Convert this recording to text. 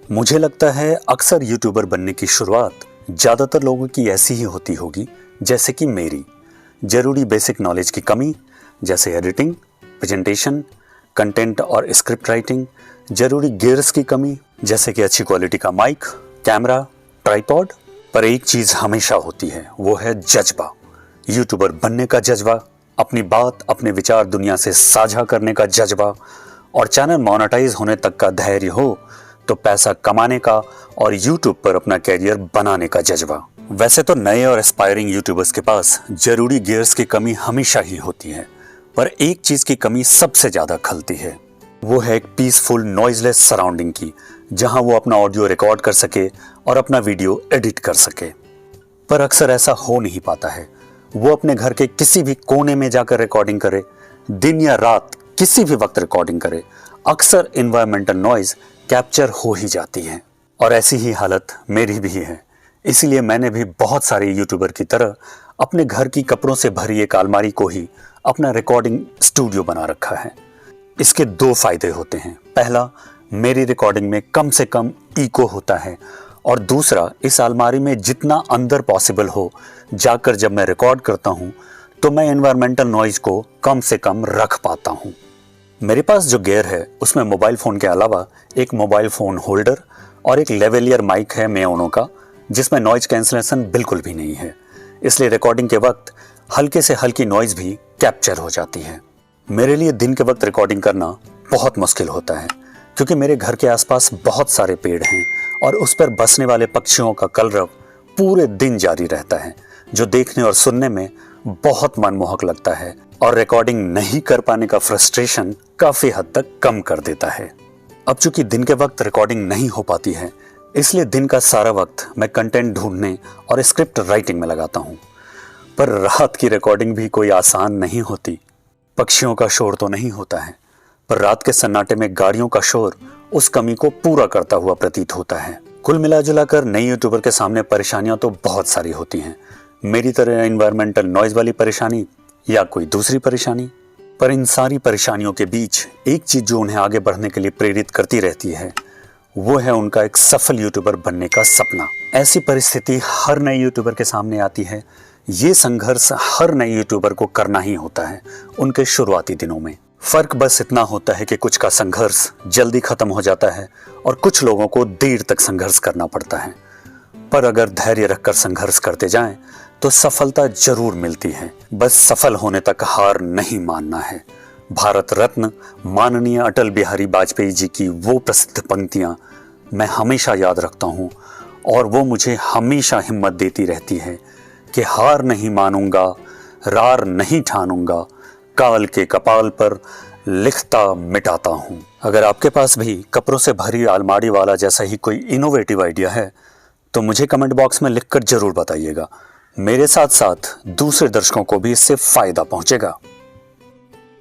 मुझे लगता है अक्सर यूट्यूबर बनने की शुरुआत ज़्यादातर लोगों की ऐसी ही होती होगी जैसे कि मेरी। ज़रूरी बेसिक नॉलेज की कमी जैसे एडिटिंग, प्रेजेंटेशन, कंटेंट और स्क्रिप्ट राइटिंग, ज़रूरी गियर्स की कमी जैसे कि अच्छी क्वालिटी का माइक, कैमरा, ट्राइपॉड। पर एक चीज़ हमेशा होती है, वो है जज्बा। यूट्यूबर बनने का जज्बा, अपनी बात, अपने विचार दुनिया से साझा करने का जज्बा और चैनल मोनेटाइज होने तक का धैर्य हो तो पैसा कमाने का और यूट्यूब पर अपना कैरियर बनाने का जज्बा। वैसे तो नए और एस्पायरिंग यूट्यूबर्स के पास जरूरी गियर्स की कमी हमेशा ही होती है, पर एक चीज की कमी सबसे ज्यादा खलती है, वो है एक पीसफुल नॉइजलेस सराउंडिंग की, जहां वो अपना ऑडियो रिकॉर्ड कर सके और अपना वीडियो एडिट कर सके। पर अक्सर ऐसा हो नहीं पाता है। वो अपने घर के किसी भी कोने में जाकर रिकॉर्डिंग करे, दिन या रात किसी भी वक्त रिकॉर्डिंग करे, अक्सर इन्वायरमेंटल नॉइज कैप्चर हो ही जाती है। और ऐसी ही हालत मेरी भी है। इसीलिए मैंने भी बहुत सारे यूट्यूबर की तरह अपने घर की कपड़ों से भरी एक अलमारी को ही अपना रिकॉर्डिंग स्टूडियो बना रखा है। इसके दो फायदे होते हैं। पहला, मेरी रिकॉर्डिंग में कम से कम इको होता है, और दूसरा, इस अलमारी में जितना अंदर पॉसिबल हो जाकर जब मैं रिकॉर्ड करता हूँ तो मैं एनवायरमेंटल नॉइज को कम से कम रख पाता हूँ। मेरे पास जो गियर है उसमें मोबाइल फ़ोन के अलावा एक मोबाइल फ़ोन होल्डर और एक लेवलियर माइक है मेयोनो का, जिसमें नॉइज कैंसलेशन बिल्कुल भी नहीं है। इसलिए रिकॉर्डिंग के वक्त हल्के से हल्की नॉइज भी कैप्चर हो जाती है। मेरे लिए दिन के वक्त रिकॉर्डिंग करना बहुत मुश्किल होता है, क्योंकि मेरे घर के आसपास बहुत सारे पेड़ हैं और उस पर बसने वाले पक्षियों का कलरव पूरे दिन जारी रहता है, जो देखने और सुनने में बहुत मनमोहक लगता है और रिकॉर्डिंग नहीं कर पाने का फ्रस्ट्रेशन काफी हद तक कम कर देता है। अब चूंकि दिन के वक्त रिकॉर्डिंग नहीं हो पाती है, इसलिए दिन का सारा वक्त मैं कंटेंट ढूंढने और स्क्रिप्ट राइटिंग में लगाता हूँ। पर रात की रिकॉर्डिंग भी कोई आसान नहीं होती। पक्षियों का शोर तो नहीं होता है, पर रात के सन्नाटे में गाड़ियों का शोर उस कमी को पूरा करता हुआ प्रतीत होता है। कुल मिला कर नए यूट्यूबर के सामने परेशानियां तो बहुत सारी होती हैं, मेरी तरह एनवायरमेंटल नॉइज वाली परेशानी या कोई दूसरी परेशानी। पर इन सारी परेशानियों के बीच एक चीज जो उन्हें आगे बढ़ने के लिए प्रेरित करती रहती है, वो है उनका एक सफल यूट्यूबर बनने का सपना। ऐसी परिस्थिति हर नए यूट्यूबर के सामने आती है। ये संघर्ष हर नए यूट्यूबर को करना ही होता है उनके शुरुआती दिनों में। फर्क बस इतना होता है कि कुछ का संघर्ष जल्दी खत्म हो जाता है और कुछ लोगों को देर तक संघर्ष करना पड़ता है। पर अगर धैर्य रखकर संघर्ष करते जाएं तो सफलता जरूर मिलती है। बस सफल होने तक हार नहीं मानना है। भारत रत्न माननीय अटल बिहारी वाजपेयी जी की वो प्रसिद्ध पंक्तियां मैं हमेशा याद रखता हूं, और वो मुझे हमेशा हिम्मत देती रहती है कि हार नहीं मानूंगा, रार नहीं ठानूंगा, काल के कपाल पर लिखता मिटाता हूं। अगर आपके पास भी कपड़ों से भरी अलमारी वाला जैसा ही कोई इनोवेटिव आइडिया है तो मुझे कमेंट बॉक्स में लिखकर जरूर बताइएगा। मेरे साथ साथ दूसरे दर्शकों को भी इससे फायदा पहुंचेगा।